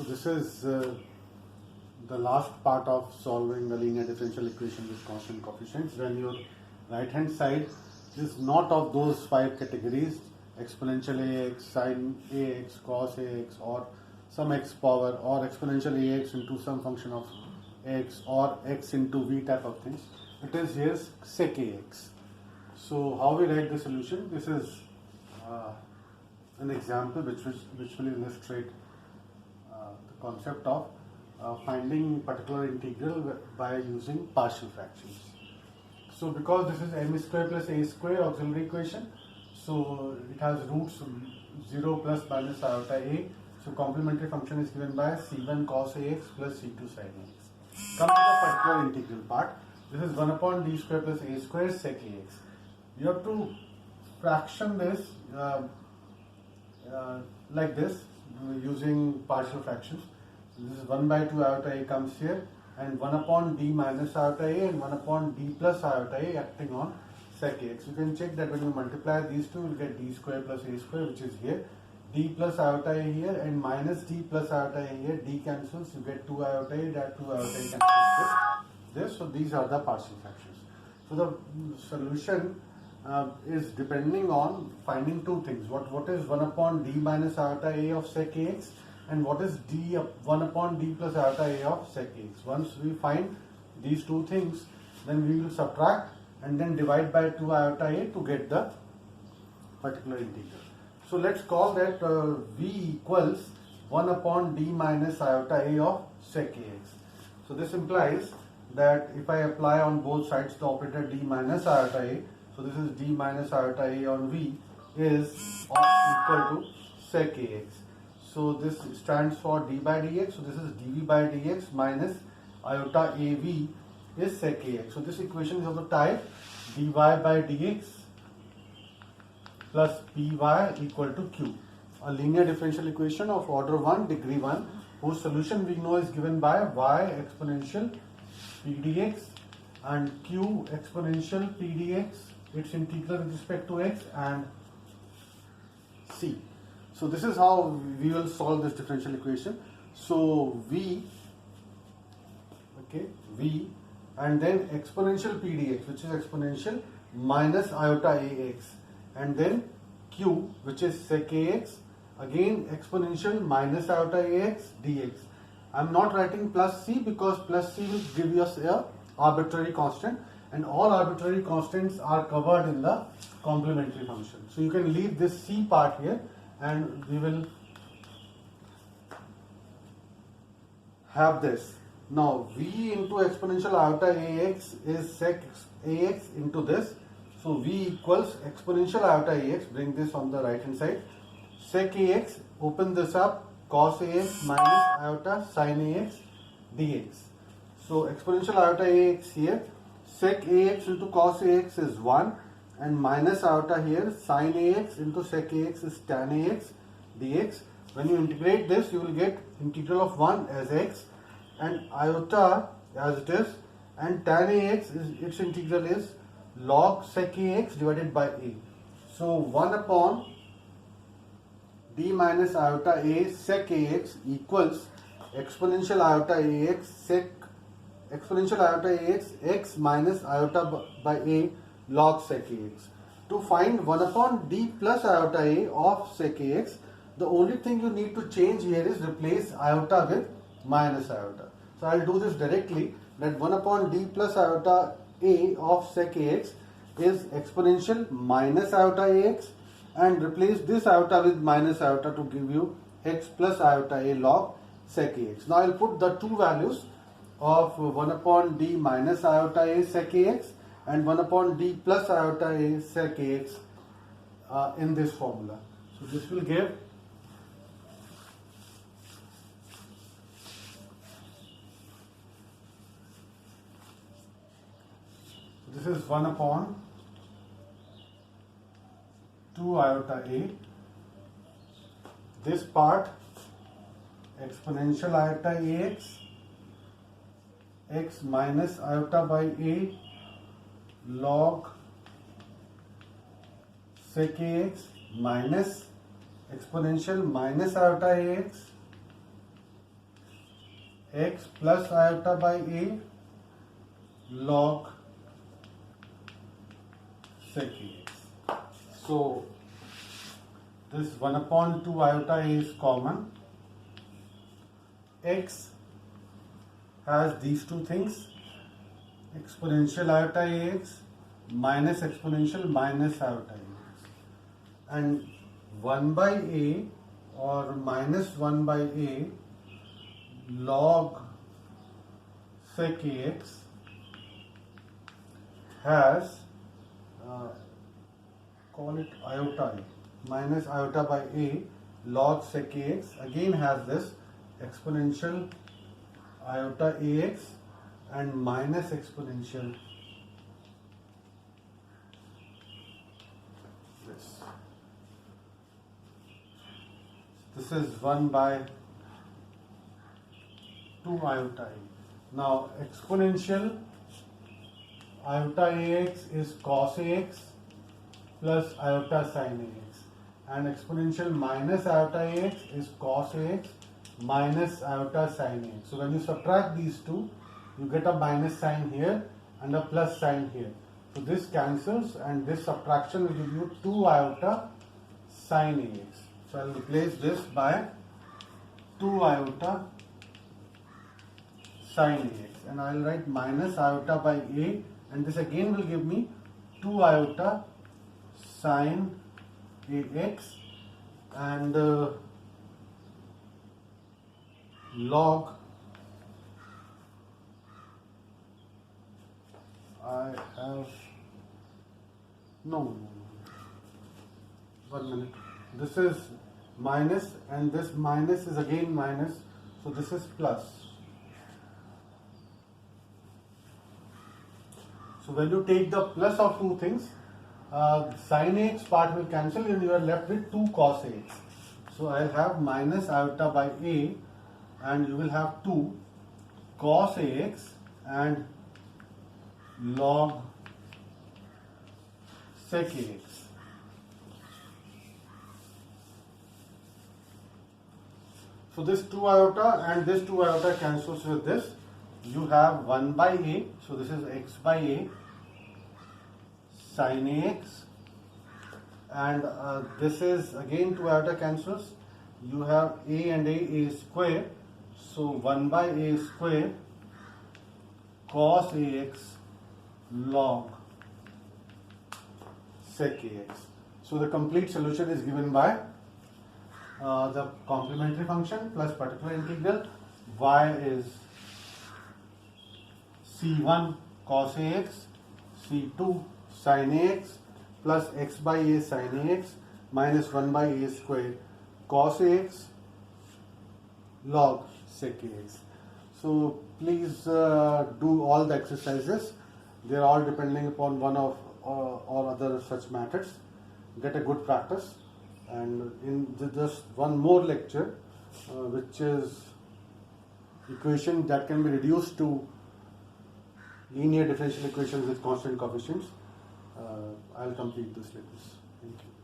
So this is the last part of solving a linear differential equation with constant coefficients, when your right hand side is not of those five categories: exponential ax, sin ax, cos ax, or some x power, or exponential ax into some function of x, or x into v type of things. It is here sec ax. So how we write the solution? This is an example which will illustrate the concept of finding particular integral by using partial fractions. So because this is m square plus a square auxiliary equation, so it has roots 0 plus minus iota a. So complementary function is given by c1 cos ax plus c2 sin ax. Come to the particular integral part. This is 1 upon d square plus a square sec ax. You have to fraction this like this using partial fractions. So this is 1 by 2 iota a comes here, and 1 upon d minus iota a and 1 upon d plus iota a acting on sec ax. You can check that when you multiply these two, you will get d square plus a square, which is here, d plus iota a here, and minus d plus iota a here. D cancels, you get 2 iota a, that 2 iota a cancels this. So these are the partial fractions. So the solution is depending on finding two things. What is 1 upon d minus iota a of sec ax, and what is 1 upon d plus iota a of sec ax. Once we find these two things, then we will subtract and then divide by 2 iota a to get the particular integral. So let's call that v equals 1 upon d minus iota a of sec ax. So this implies that if I apply on both sides the operator d minus iota a, so this is d minus iota a on v is equal to sec ax. So this stands for d by dx. So this is dv by dx minus iota av is sec ax. So this equation is of the type dy by dx plus py equal to q. A linear differential equation of order 1, degree 1, whose solution we know is given by y exponential p dx and q exponential p dx, its integral with respect to x, and c. So this is how we will solve this differential equation. So v and then exponential p dx, which is exponential minus iota ax, and then q, which is sec ax, again exponential minus iota ax dx. I am not writing plus c because plus c will give us a arbitrary constant, and all arbitrary constants are covered in the complementary function. So you can leave this c part here, and we will have this. Now v into exponential iota ax is sec ax into this. So v equals exponential iota ax, bring this on the right hand side, sec ax, open this up, cos ax minus iota sin ax dx. So exponential iota ax here, sec ax into cos ax is 1, and minus iota here, sin ax into sec ax is tan ax dx. When you integrate this, you will get integral of 1 as x, and iota as it is, and tan ax is its integral is log sec ax divided by a. So 1 upon d minus iota a sec ax equals exponential iota ax sec exponential iota ax x minus iota by a log sec ax. To find 1 upon d plus iota a of sec ax, the only thing you need to change here is replace iota with minus iota. So I will do this directly, that 1 upon d plus iota a of sec ax is exponential minus iota ax, and replace this iota with minus iota to give you x plus iota a log sec ax. Now I will put the two values of 1 upon d minus iota a sec ax and 1 upon d plus iota a sec ax in this formula. So this will give this is 1 upon 2 iota a, this part exponential iota ax, x minus iota by a log sec ax minus exponential minus iota ax x plus iota by a log sec ax. So this 1 upon 2 iota a is common. X has these two things, exponential iota ax minus exponential minus iota ax, and 1 by a or minus 1 by a log sec ax has call it iota a, minus iota by a log sec ax again has this exponential iota ax and minus exponential this. This is 1 by 2 iota a. Now exponential iota ax is cos ax plus iota sin ax, and exponential minus iota ax is cos ax minus iota sin ax. So when you subtract these two, you get a minus sign here and a plus sign here. So this cancels, and this subtraction will give you 2 iota sin ax. So I will replace this by 2 iota sin ax, and I will write minus iota by a, and this again will give me 2 iota sin ax, and log I have no 1 minute. This is minus and this minus is again minus, so this is plus. So when you take the plus of two things, sin ax part will cancel and you are left with 2 cos ax. So I will have minus iota by a, and you will have 2 cos ax and log sec ax. So this 2 iota and this 2 iota cancels with this. You have 1 by a, so this is x by a sin ax, and this is again 2 iota cancels. You have a and a square, so 1 by a square cos ax log sec ax. So the complete solution is given by the complementary function plus particular integral. Y is c1 cos ax, c2 sin ax plus x by a sin ax minus 1 by a square cos ax log sec ax. So please do all the exercises. They are all depending upon one of or other such methods. Get a good practice, and in just one more lecture, which is equation that can be reduced to linear differential equations with constant coefficients, I will complete this lecture. Thank you.